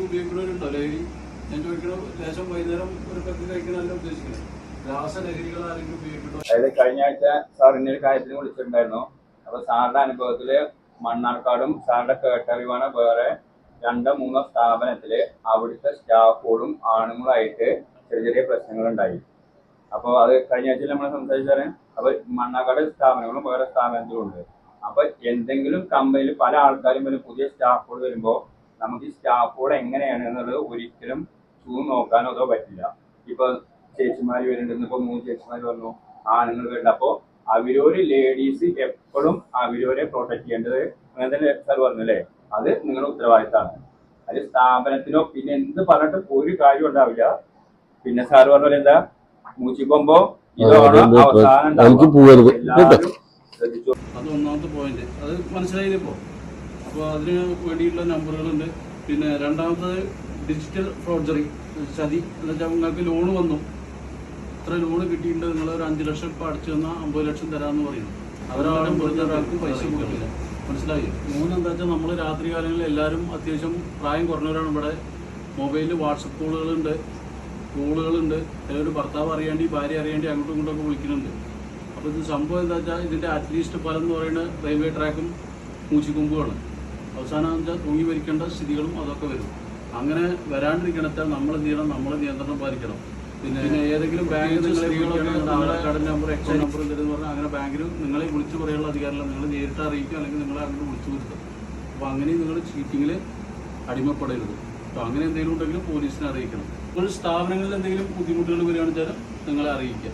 ഉപയോഗിക്കുന്നവരുണ്ടോ ലഹരി? ഞാൻ ചോദിക്കണ ലേശം വൈകുന്നേരം ഒരു കത്തി കഴിക്കണമല്ല ഉദ്ദേശിക്കുന്നത്. രാസലഹരികൾ ആരെങ്കിലും ഉപയോഗിക്കണോ? അതായത് കഴിഞ്ഞ ആഴ്ച സാർ ഇന്നൊരു കാര്യത്തിന് വിളിച്ചിട്ടുണ്ടായിരുന്നു. അപ്പൊ സാറിന്റെ അനുഭവത്തില് മണ്ണാർക്കാടും സാറിന്റെ കേട്ടറിവാണ് വേറെ 2-3 സ്ഥാപനത്തില് അവിടുത്തെ സ്റ്റാഫുകളും ആണുങ്ങളായിട്ട് ചെറിയ ചെറിയ പ്രശ്നങ്ങൾ ഉണ്ടായി. അപ്പൊ അത് കഴിഞ്ഞ ആഴ്ച നമ്മൾ സംസാരിച്ചാല് അപ്പൊ മണ്ണാർക്കാട് സ്ഥാപനങ്ങളും വേറെ സ്ഥാപനത്തിലും ഉണ്ട്. അപ്പൊ എന്തെങ്കിലും കമ്പനിയിൽ പല ആൾക്കാരും വരും, പുതിയ സ്റ്റാഫുകൾ വരുമ്പോ നമുക്ക് ഈ സ്റ്റാഫുകൾ എങ്ങനെയാണ് എന്നുള്ളത് ഒരിക്കലും നോക്കാനോ അതോ പറ്റില്ല. ഇപ്പൊ ചേച്ചിമാര് വരുന്നുണ്ട്, ഇപ്പൊ 3 ചേച്ചിമാര് വന്നു, ആണുങ്ങൾ വരുന്നുണ്ട്. അപ്പൊ അവരൊരു ലേഡീസ് എപ്പോഴും അവരവരെ പ്രൊട്ടക്ട് ചെയ്യേണ്ടത് അങ്ങനെ തന്നെ സാർ പറഞ്ഞു അല്ലേ, അത് നിങ്ങളുടെ ഉത്തരവാദിത്തമാണ്. അത് സ്ഥാപനത്തിനോ പിന്നെ എന്ത് പറഞ്ഞിട്ട് ഒരു കാര്യം ഉണ്ടാവില്ല. പിന്നെ സാർ പറഞ്ഞ എന്താ മൂച്ചിക്കൊമ്പോ ഇതാണ് അവസാനം. അത് ഒന്നാമത്തെ പോയിന്റ്, അത് മനസ്സിലായില്ലപ്പോ. അപ്പോൾ അതിന് വേണ്ടിയിട്ടുള്ള നമ്പറുകളുണ്ട്. പിന്നെ രണ്ടാമത്തത് ഡിജിറ്റൽ ഫോർജറി, ചതി എന്ന് വെച്ചാൽ നിങ്ങൾക്ക് ലോണ് വന്നു, ഇത്ര ലോണ് കിട്ടിയിട്ടുണ്ട്, നിങ്ങൾ ഒരു 5 ലക്ഷം ഇപ്പം അടച്ചു തന്നാൽ 50 ലക്ഷം തരാമെന്ന് പറയുന്നു. അവരാളും വെറുതെ ഒരാൾക്കും പൈസ കൊടുക്കില്ല. മനസ്സിലായി? മൂന്നെന്താ വെച്ചാൽ നമ്മൾ രാത്രി കാലങ്ങളിൽ എല്ലാവരും അത്യാവശ്യം പ്രായം കുറഞ്ഞവരാണ്. ഇവിടെ മൊബൈലിൽ വാട്സപ്പ് കോളുകളുണ്ട്. ചിലർ ഭർത്താവ് അറിയാണ്ടി ഭാര്യ അറിയാണ്ടി അങ്ങോട്ടും ഇങ്ങോട്ടൊക്കെ വിളിക്കുന്നുണ്ട്. അപ്പോൾ ഇത് സംഭവം എന്താ വെച്ചാൽ ഇതിൻ്റെ അറ്റ്ലീസ്റ്റ് ഫലം എന്ന് പറയുന്നത് റെയിൽവേ ട്രാക്കും മൂച്ചിക്കൊമ്പുകളാണ്. അവസാനം വെച്ചാൽ തൂങ്ങി മരിക്കേണ്ട സ്ഥിതികളും അതൊക്കെ വരും. അങ്ങനെ വരാണ്ടിരിക്കണച്ചാൽ നമ്മൾ എന്ത് ചെയ്യണം? നമ്മൾ നിയന്ത്രണം പാലിക്കണം. പിന്നെ ഏതെങ്കിലും ബാങ്കിൽ Aadhaar card number, account number എന്തെന്ന് പറഞ്ഞാൽ അങ്ങനെ ബാങ്കിൽ നിങ്ങളെ വിളിച്ചു പറയാനുള്ള അധികാരമില്ല. നിങ്ങൾ നേരിട്ട് അറിയിക്കുക, അല്ലെങ്കിൽ നിങ്ങളെ അങ്ങോട്ട് വിളിച്ചു വരുത്തുക. അപ്പോൾ അങ്ങനെ നിങ്ങൾ ചീറ്റിങ്ങിൽ അടിമപ്പെടരുത്. അപ്പോൾ അങ്ങനെ എന്തെങ്കിലും ഉണ്ടെങ്കിലും പോലീസിനെ അറിയിക്കണം. നിങ്ങൾ സ്ഥാപനങ്ങളിൽ എന്തെങ്കിലും ബുദ്ധിമുട്ടുകൾ വരികയാണെന്ന് വെച്ചാൽ നിങ്ങളെ അറിയിക്കുക.